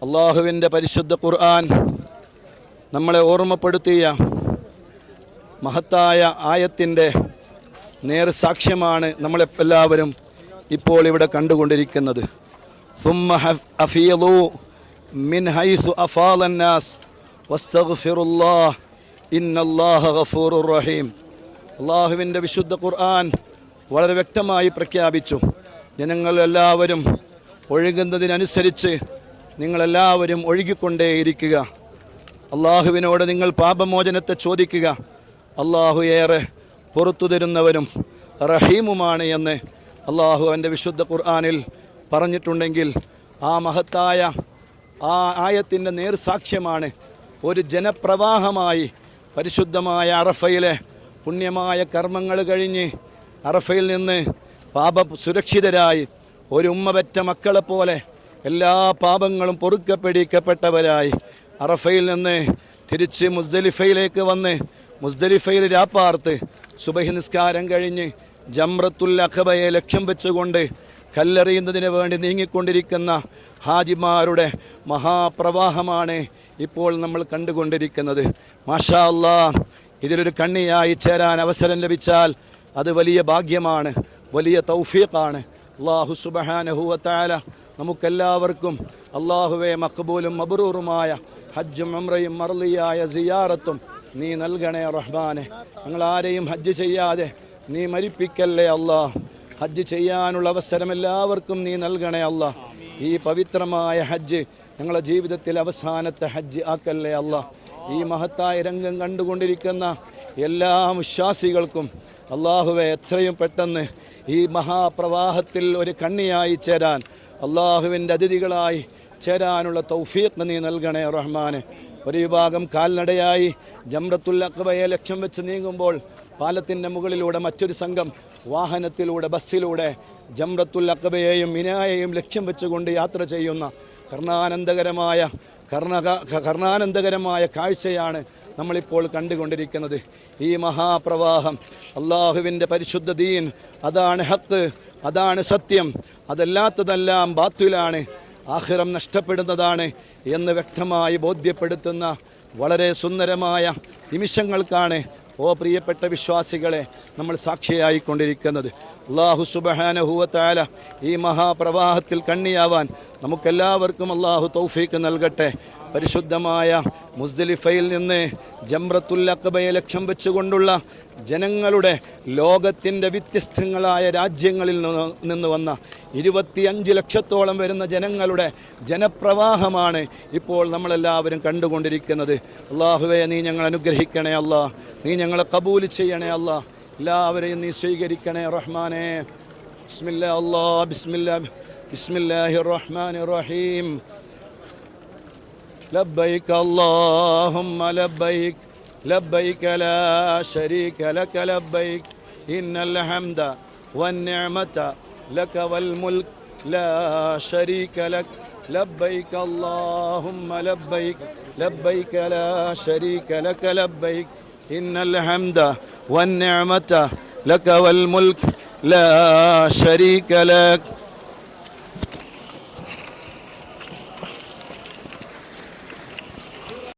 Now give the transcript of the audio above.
അള്ളാഹുവിൻ്റെ പരിശുദ്ധ ഖുർആൻ നമ്മളെ ഓർമ്മപ്പെടുത്തിയ മഹത്തായ ആയത്തിൻ്റെ നേർസാക്ഷ്യമാണ് നമ്മളെല്ലാവരും ഇപ്പോൾ ഇവിടെ കണ്ടുകൊണ്ടിരിക്കുന്നത്. ثم أفيضوا من حيث أفاض الناس واستغفروا الله إن الله غفور رحيم. അള്ളാഹുവിൻ്റെ വിശുദ്ധ ഖുർആൻ വളരെ വ്യക്തമായി പ്രഖ്യാപിച്ചു, ജനങ്ങളെല്ലാവരും ഒഴുകുന്നതിനനുസരിച്ച് നിങ്ങളെല്ലാവരും ഒഴുകിക്കൊണ്ടേയിരിക്കുക. അള്ളാഹുവിനോട് നിങ്ങൾ പാപമോചനത്തെ ചോദിക്കുക. അള്ളാഹു ഏറെ പുറത്തു തരുന്നവനും റഹീമുമാണ് എന്ന് അള്ളാഹു അവൻ്റെ വിശുദ്ധ ഖുർആനിൽ പറഞ്ഞിട്ടുണ്ടെങ്കിൽ, ആ മഹത്തായ ആ ആയത്തിൻ്റെ നേർസാക്ഷ്യമാണ് ഒരു ജനപ്രവാഹമായി പരിശുദ്ധമായ അറഫയിലെ പുണ്യമായ കർമ്മങ്ങൾ കഴിഞ്ഞ് അറഫയിൽ നിന്ന് പാപ സുരക്ഷിതരായി ഒരു ഉമ്മ പെറ്റ മക്കളെപ്പോലെ എല്ലാ പാപങ്ങളും പൊറുക്കപ്പെടിക്കപ്പെട്ടവരായി അറഫയിൽ നിന്ന് തിരിച്ച് മുസ്ദലിഫയിലേക്ക് വന്ന് മുസ്ദലിഫയിൽ രാപ്പാർത്ത് സുബഹി നിസ്കാരം കഴിഞ്ഞ് ജംറത്തുൽ അഖബയെ ലക്ഷ്യം വെച്ചുകൊണ്ട് കല്ലെറിയുന്നതിന് വേണ്ടി നീങ്ങിക്കൊണ്ടിരിക്കുന്ന ഹാജിമാരുടെ മഹാപ്രവാഹമാണ് ഇപ്പോൾ നമ്മൾ കണ്ടുകൊണ്ടിരിക്കുന്നത്. മാഷാ അല്ലാഹ്, ഇതിലൊരു കണ്ണിയായി ചേരാൻ അവസരം ലഭിച്ചാൽ അത് വലിയ ഭാഗ്യമാണ്, വലിയ തൗഫീഖാണ്. അല്ലാഹു സുബ്ഹാനഹു വ തആല നമുക്കെല്ലാവർക്കും അല്ലാഹുവേ മഖ്ബൂലും മബ്റൂറുമായ ഹജ്ജും ഉംറയും മർളിയായ സിയാറത്തും നീ നൽകണേ റഹ്മാനെ. ഞങ്ങളാരെയും ഹജ്ജ് ചെയ്യാതെ നീ മരിപ്പിക്കല്ലേ അല്ലാഹ്. ഹജ്ജ് ചെയ്യാനുള്ള അവസരം എല്ലാവർക്കും നീ നൽകണേ അല്ലാഹ്. ഈ പവിത്രമായ ഹജ്ജ് ഞങ്ങളുടെ ജീവിതത്തിൽ അവസാനത്തെ ഹജ്ജ് ആക്കല്ലേ അല്ലാഹ്. ഈ മഹത്തായ രംഗം കണ്ടുകൊണ്ടിരിക്കുന്ന എല്ലാ വിശ്വാസികൾക്കും അല്ലാഹുവെ എത്രയും പെട്ടെന്ന് ഈ മഹാപ്രവാഹത്തിൽ ഒരു കണ്ണിയായി ചേരാൻ, അല്ലാഹുവിൻ്റെ അതിഥികളായി ചേരാനുള്ള തൗഫീഖ് നീ നൽകണേ റഹ്മാനെ. ഒരു വിഭാഗം കാൽനടയായി ജംറത്തുൽ അഖബയെ ലക്ഷ്യം വെച്ച് നീങ്ങുമ്പോൾ പാലത്തിൻ്റെ മുകളിലൂടെ മറ്റൊരു സംഘം വാഹനത്തിലൂടെ ബസ്സിലൂടെ ജംറത്തുൽ അഖബയെയും മിനായെയും ലക്ഷ്യം വെച്ചുകൊണ്ട് യാത്ര ചെയ്യുന്ന കർണാനന്ദകരമായ കാഴ്ചയാണ് നമ്മളിപ്പോൾ കണ്ടുകൊണ്ടിരിക്കുന്നത്. ഈ മഹാപ്രവാഹം അള്ളാഹുവിൻ്റെ പരിശുദ്ധ ദീൻ, അതാണ് ഹക്ക്, അതാണ് സത്യം, അതല്ലാത്തതെല്ലാം ബാത്തിലാണ്, ആഖിറം നഷ്ടപ്പെടുന്നതാണ് എന്ന് വ്യക്തമായി ബോധ്യപ്പെടുത്തുന്ന വളരെ സുന്ദരമായ നിമിഷങ്ങൾക്കാണ് ഓ പ്രിയപ്പെട്ട വിശ്വാസികളെ നമ്മൾ സാക്ഷിയായിക്കൊണ്ടിരിക്കുന്നത്. അല്ലാഹു സുബ്ഹാനഹു വ തആല ഈ മഹാപ്രവാഹത്തിൽ കണ്ണിയാവാൻ നമുക്കെല്ലാവർക്കും അല്ലാഹു തൗഫീഖ് നൽകട്ടെ. പരിശുദ്ധമായ മുസ്ദലിഫയിൽ നിന്ന് ജംറത്തുൽ അഖബയെ ലക്ഷ്യം വെച്ചുകൊണ്ടുള്ള ജനങ്ങളുടെ ലോകത്തിൻ്റെ വ്യത്യസ്തങ്ങളായ രാജ്യങ്ങളിൽ നിന്ന് വന്ന 25 ലക്ഷത്തോളം വരുന്ന ജനങ്ങളുടെ ജനപ്രവാഹമാണ് ഇപ്പോൾ നമ്മളെല്ലാവരും കണ്ടുകൊണ്ടിരിക്കുന്നത്. അല്ലാഹുവേ, നീ ഞങ്ങൾ അനുഗ്രഹിക്കണേ അല്ലാഹ്, നീ ഞങ്ങളെ കബൂൽ ചെയ്യണേ അല്ലാഹ്, എല്ലാവരെയും നീ സ്വീകരിക്കണേ റഹ്മാനേ. ബിസ്മില്ലാ അല്ലാഹ് ബിസ്മില്ലാഹിർ റഹ്മാനിർ റഹീം. لبيك اللهم لبيك لبيك لا شريك لك لبيك إن الحمد والنعمة لك والملك لا شريك لك لبيك اللهم لبيك لبيك لا شريك لك لبيك إن الحمد والنعمة لك والملك لا شريك لك